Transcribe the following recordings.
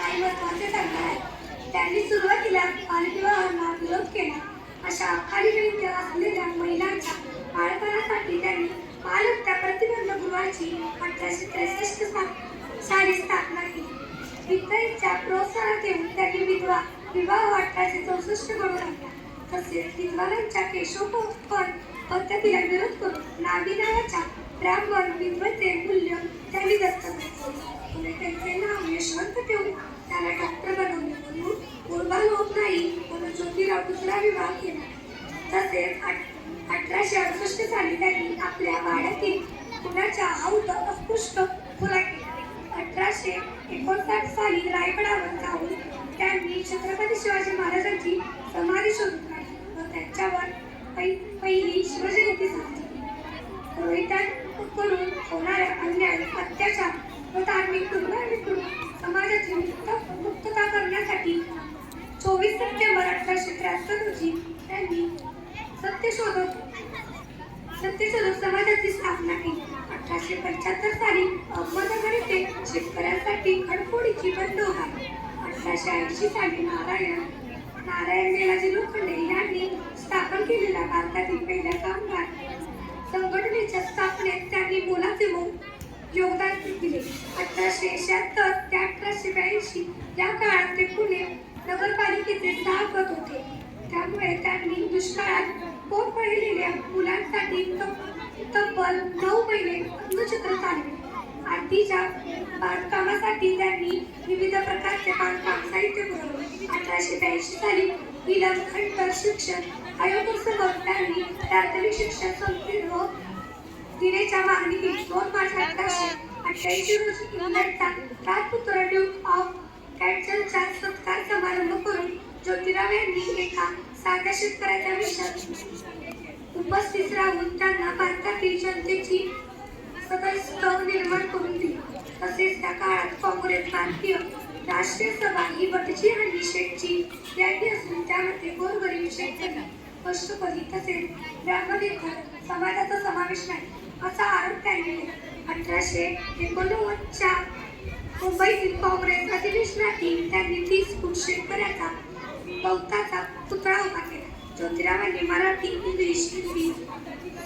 काही महत्त्वाचे सांगणार आहे. त्यांनी सुरुवातीला बालविवाहांना विरोध केला. अशा खालील असलेल्या महिलांच्या बाळपणासाठी त्यांनी बालहत्या प्रतिबंध गृहाची 1863 साली स्थापना केली. विधवेच्या प्रोत्साहन देऊन त्यांनी विधवा विवाह 1864 घडवून आणला. तसेच विधवांच्या केशोपन पद्धतीला विरोध करून नाभी नावाच्या ब्राह्मण विधवेचे मूल्य त्यांनी दत्तक घेतले. पुढे त्यांचे नाव यशवंत ठेवून त्याला डॉक्टर बनवले. म्हणून मुलगा होत नाही म्हणून ज्योतिराव दुसरा विवाह केला. तसेच 1868 साली त्यांनी आपल्या वाड्यातील कुणाच्या हौद अस्पृश्य खुला केला. 1859 साली रायगडावर जाऊन त्यांनी छत्रपती शिवाजी महाराजांची समाधी शोधून काढली व त्यांच्यावर पहिली शिवजयंती साजरी केली. रोहितांकडून होणाऱ्या अन्याय, अत्याचार व धार्मिक दुर्बळतेतून समाजाची मुक्तता करण्यासाठी 24 सप्टेंबर 1873 रोजी त्यांनी सत्यशोधक समाजाची स्थापना केली. 1875 साली अहमदनगर येथे शेतकऱ्यांसाठी खडफोडीची बंद उभारली. 1880 साली नारायण मेलाजी लोखंडे यांनी स्थापन केलेल्या भारतातील पहिल्या कामगार संघटनेच्या स्थापनेत त्यांनी मोलाचे योगदान दिले. 1876 ते 1882 या काळात ते पुणे नगरपालिकेचे सभापती होते. त्यामुळे त्यांनी दुष्काळात पोट पाळलेल्या मुलांसाठी तब्बल 9 महिने अन्नछत्र चालवले. आधीच्या बांधकामासाठी त्यांनी विविध प्रकारचे बांधकाम साहित्य पुरवले. 1882 साली विलंबखंड शिक्षण आयोगासमोर त्यांनी प्राथमिक शिक्षण संपूर्ण देण्याच्या मागणी केली. 2 मार्च 1888 रोजी इंग्लंडचा राजपुत्र ड्यूक ऑफ कॅन्टरचा सत्कार समारंभ करून ज्योतिराव यांनी एका साध्या शेतकऱ्याच्या वेशात उपस्थित राहून त्यांना भारतातील जनतेची सदस्य निर्माण करून दिली. तसेच त्या काळात काँग्रेस भारतीय राष्ट्रीय सभा ही भटजी आणि शेठची यादी असून त्यामध्ये गोरगरीब शेतकरी, कष्टकरी तसेच ब्राह्मणेतर समाजाचा समावेश नाही असा आरोप त्यांनी केला. 1889 च्या मुंबईतील काँग्रेस अधिवेशनातील त्यांनी 30 फूट शेतकऱ्याचा गवताचा पुतळा उभा केला. ज्योतिरावांनी मराठी, इंग्लिश, हिंदी,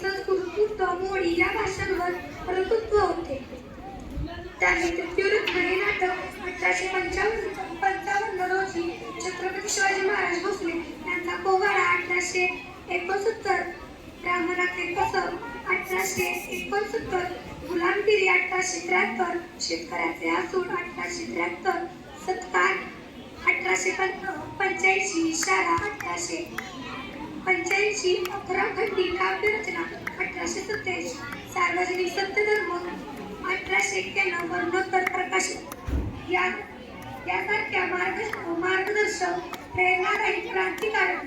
संस्कृत, उर्दू, मोडी या भाषांवर प्रभुत्व होते. त्यांनी त्रिपुरत हे नाटक 1855 रोजी छत्रपती शिवाजी महाराज भोसले यांचा पोवाडा 1869 ब्राह्मणाचे कसब 1869 गुलामगिरी 1873 शेतकऱ्याचे आसूड 1873 सत्कार 1885 इशारा 1885 अकराखंडी काव्यरचना 1887 सार्वजनिक सत्यधर्म 1891 मरणोत्तर प्रकाशन यासारख्या मार्गदर्शक प्रेरणादायी क्रांतिकारक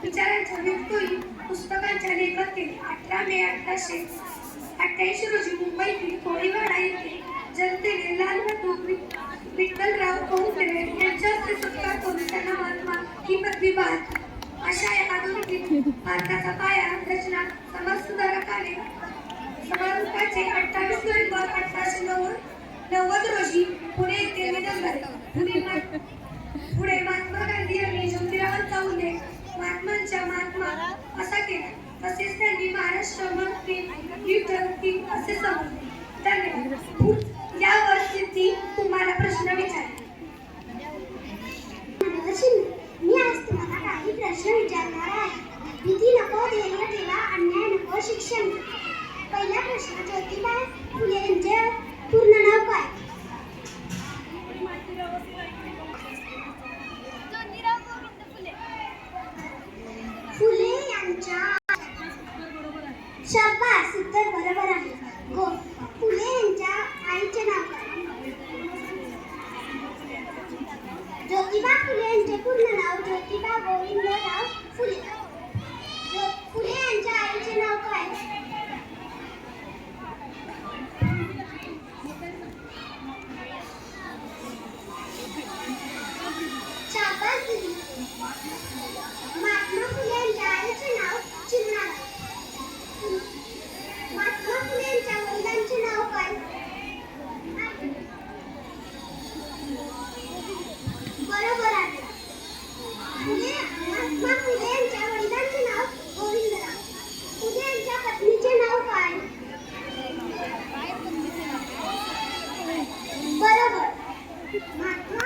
विचारांच्या विपुल पुस्तकांच्या लेखन केले. 18 मे 1888 रोजी मुंबईतील कोळीवाडा येथे जनतेने लालबहादूर विठ्ठलराव कोळुखले यांच्या हस्ते सत्कार करून त्यांना महात्मा ही पदवी बहाल. अशा या आधुनिक भारताचा पाया रचना समाजसुधारकाने समारोपाचे 28 नोव्हेंबर 1890 रोजी पुणे येथे निधन झाले. पुढे महात्मा गांधी यांनी ज्योतिरावांचा उल्लेख महात्मांच्या महात्मा असा केला. तसेच त्यांनी महाराष्ट्र मंत्री युद्ध किंग असे समजले. धन्यवाद. यावरती तुम्हाला प्रश्न विचारले. मी आज तुम्हाला काही प्रश्न विचारणार आहे. भीती नको, धैर्य ठेवा, अन्याय नको, शिक्षण. पहिला प्रश्न, ज्योतिबा फुले यांचे पूर्ण नाव काय? फुले यांच्या शाबास, उत्तर बरोबर आहे. फुले यांच्या आईचे नाव काय? ज्योतिबा फुले यांचे पूर्ण नाव ज्योतिबा गोविंदराव फुले. फुले यांच्या आईचे नाव काय? शाबास दिदी. महात्मा फुले यांच्या आईचे नाव चिमणाबाई. महात्मा फुले यांच्या वडिलांचे नाव काय? महात्मा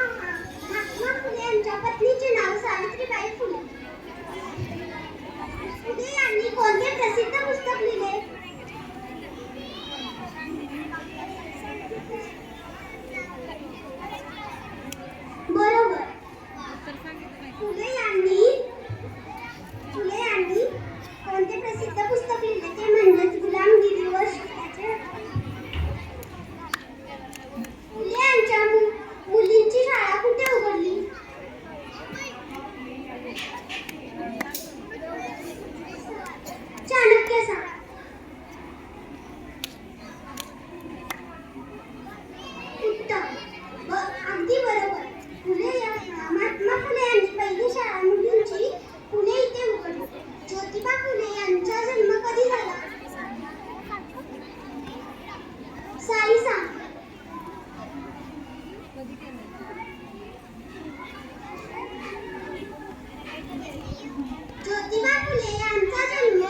फुले यांच्या पत्नीचे नाव सावित्रीबाई फुले. फुले यांनी कोणते प्रसिद्ध पुस्तक लिहिले? बरोबर. फुले यांनी कोणते प्रसिद्ध पुस्तक लिहिले ते म्हणजेच गुलामगिरीवर शिकण्याचे. फुले यांच्या मुलींची शाळा कुठे उघडली? चाणक्य सांगा. उत्तम. अगदी बरोबर. महात्मा फुले यांनी पहिली शाळा मुलींची पुणे इथे उघडली. ज्योतिबा फुले यांचा जन्म कधी झाला? साई सांग. ज्योतिबा फुले यांचा जन्म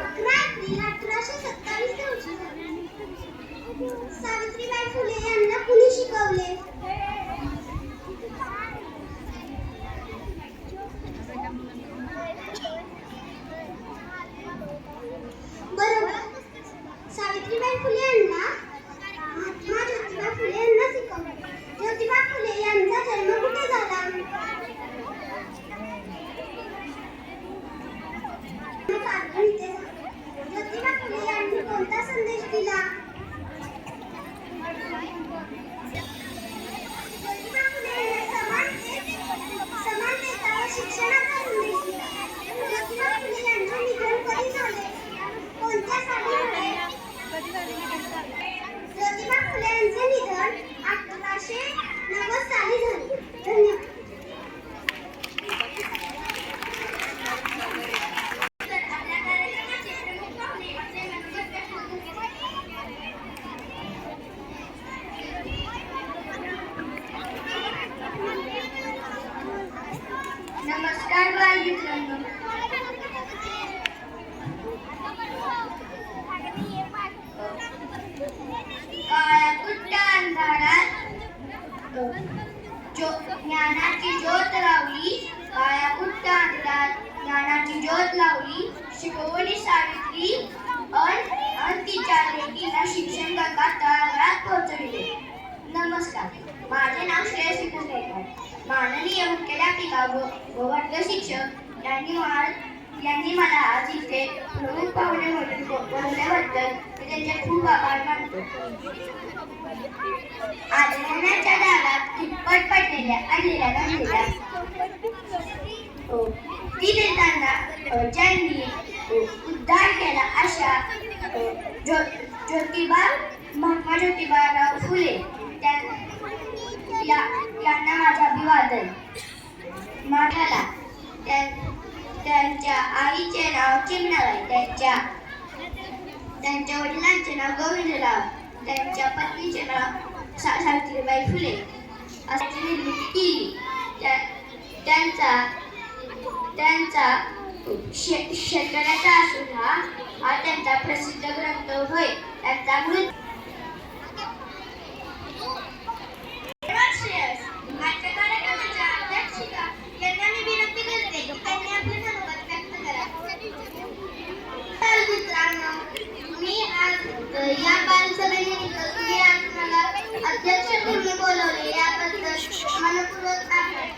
11 एप्रिल 1827 रोजी झाला. सावित्रीबाई फुले यांना कुणी शिकवले? बरोबर. सावित्रीबाई फुले यांना महात्मा ज्योतिबा फुले यांना शिकवले. ज्योतिबा फुले यांचा जन्म कुठे झाला? कारखाना इथे झाला. ज्योतिबा फुले यांनी कोणता संदेश दिला? ज्योतिबा फुले यांनी समानतेचा व शिक्षणाचा संदेश दिला. ज्योतिबा फुले यांचे निधन कधी झाले? कोणत्या साली झाले? ज्योतिबा फुले यांचे निधन 1890 साली झाले. धन्यवाद. नमस्कार बालमित्रांनो. काळ्या कुट्ट अंधारात ज्ञानाची ज्योत लावली. काळ्या कुट्ट अंधारात ज्ञानाची ज्योत लावली. शिकवली सावित्री अन तिच्या लेकीला शिक्षण गंगा तळागाळात पोहोचविले. नमस्कार. माझे नाव श्रेयसी कुंडेकर. माननीय मुख्याध्यापिका व वर्ग शिक्षक यांनी मला आज इथे प्रमुख पाहुणे म्हणून बोलवल्याबद्दल मी त्यांचे खूप आभार मानतो. आदरण्याच्या दारात किटपट पडलेल्या आणलेल्या घातलेल्या ती देताना ज्यांनी उद्धार केला अशा महात्मा ज्योतिबाराव फुले यांना माझे अभिवादन. माझ्याला त्यांच्या आईचे नाव चिमणाबाई, त्यांच्या वडिलांचे नाव गोविंदराव, त्यांच्या पत्नीचे नाव सावित्रीबाई फुले अशी निर्मिती केली. त्यांचा शेतकऱ्याचा असून हा त्यांचा प्रसिद्ध ग्रंथ होय. त्यांचा मृत्यू आजच्या कार्यक्रमाच्या अध्यक्षिका यांना मी विनंती करते की त्यांनी आपले मनोगत व्यक्त करा. मित्रांनो, मी आज या बालसभेनिमित्त तुम्ही आज मला अध्यक्ष म्हणून बोलवले याबद्दल मनपूर्वक आभार.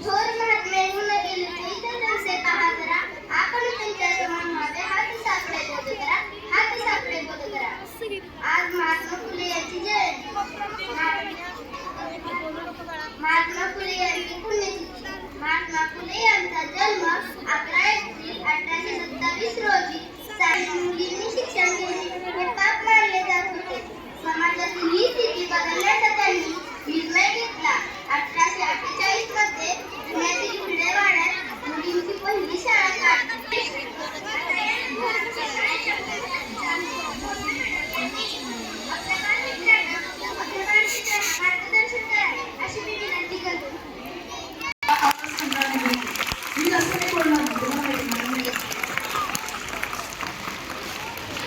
थोर महात्म्यांनी न गेले तरी त्यांचे पहा जरा. आपण त्यांच्या समान व्हावे. हात साकडे बोध करा, हात साकडे बोध करा. आज महात्मा फुले यांची जयंती. महात्मा फुले यांची पुण्यतिथी. महात्मा फुले यांचा जन्म 11 एप्रिल 1827 रोजी मुलींनी शिक्षण घेणे हे पाप मानले जात होते. समाजातील ही स्थिती बदलण्याचा त्यांनी निर्णय घेतला. 1848 मध्ये पुण्यातील भिडेवाड्यात मुलींची पहिली शाळा काढली. मार्गदर्शन करा अशी मी विनंती करतो.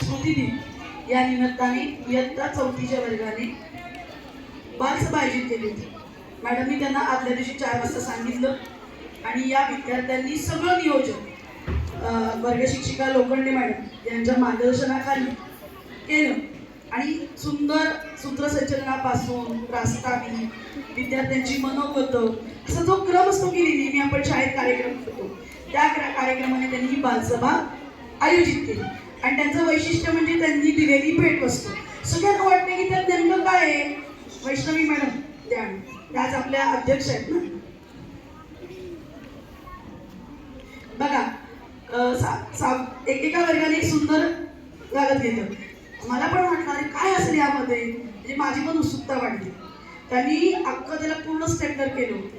स्मृती दिन या निमित्ताने इयत्ता 4थीच्या वर्गाने बालसभा आयोजित केली होती. मॅडमनी त्यांना आदल्या दिवशी 4 वाजता सांगितलं आणि या विद्यार्थ्यांनी सगळं नियोजन वर्ग शिक्षिका लोखंडे मॅडम यांच्या मार्गदर्शनाखाली केलं आणि सुंदर सूत्रसंचलनापासून प्रास्ताविक, विद्यार्थ्यांची मनोगतं असा जो क्रम असतो की नेहमी आपण शाळेत कार्यक्रम करतो, त्या कार्यक्रमाने त्यांनी ही बालसभा आयोजित केली. आणि त्यांचं वैशिष्ट्य म्हणजे त्यांनी दिलेली भेटवस्तू. सगळ्यांना वाटते की त्यात नेमकं काय आहे. वैष्णवी मॅडम त्याच आपल्या अध्यक्ष आहेत ना. बघा एकेका वर्गाने एक सुंदर कागद घेतलं. मला पण वाटलं अरे काय असेल यामध्ये, म्हणजे माझी पण उत्सुकता वाढली. त्यांनी अख्खं त्याला पूर्ण स्टेपलर केलं होतं.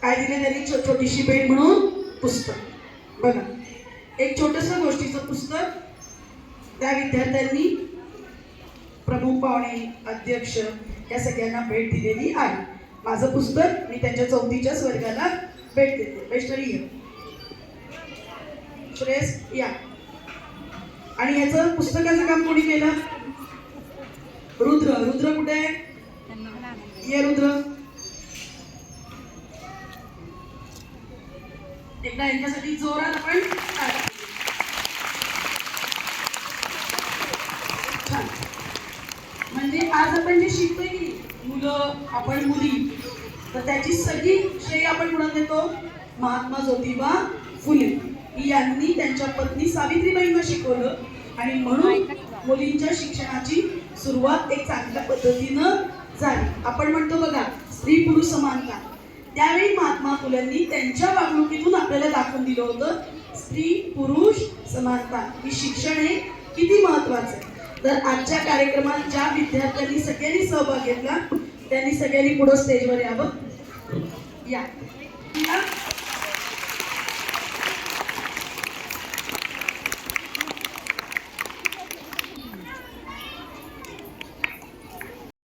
काय दिले त्यांनी, छोटीशी भेट म्हणून पुस्तक. बघा एक छोटंसं गोष्टीचं पुस्तक त्या विद्यार्थ्यांनी प्रमुख पाहुणे, अध्यक्ष या सगळ्यांना भेट दिलेली आहे. माझं पुस्तक मी त्यांच्या 4थीच्याच वर्गाला भेट देते. वैष्णवी श्रेयस या. आणि याचं पुस्तकाचं काम कोणी केलं? रुद्र. रुद्र कुठे आहे? ये रुद्र. एकदा यांच्यासाठी जोरात आपण छान. म्हणजे आज आपण जे शिकतोय की मुलं, आपण मुली, तर त्याची सगळी श्रेय आपण कुणाला देतो? महात्मा ज्योतिबा फुले यांनी त्यांच्या पत्नी सावित्रीबाईंना शिकवलं आणि म्हणून मुलींच्या शिक्षणाची सुरुवात एक चांगल्या पद्धतीनं झाली. आपण म्हणतो बघा स्त्री पुरुष समानता, त्यावेळी महात्मा फुलेंनी त्यांच्या वागणुकीतून आपल्याला दाखवून दिलं होतं स्त्री पुरुष समानता ही शिक्षण हे किती महत्वाचं आहे. तर आजच्या कार्यक्रमात ज्या विद्यार्थ्यांनी सगळ्यांनी सहभाग घेतला त्यांनी सगळ्यांनी पुढे स्टेजवर यावं. या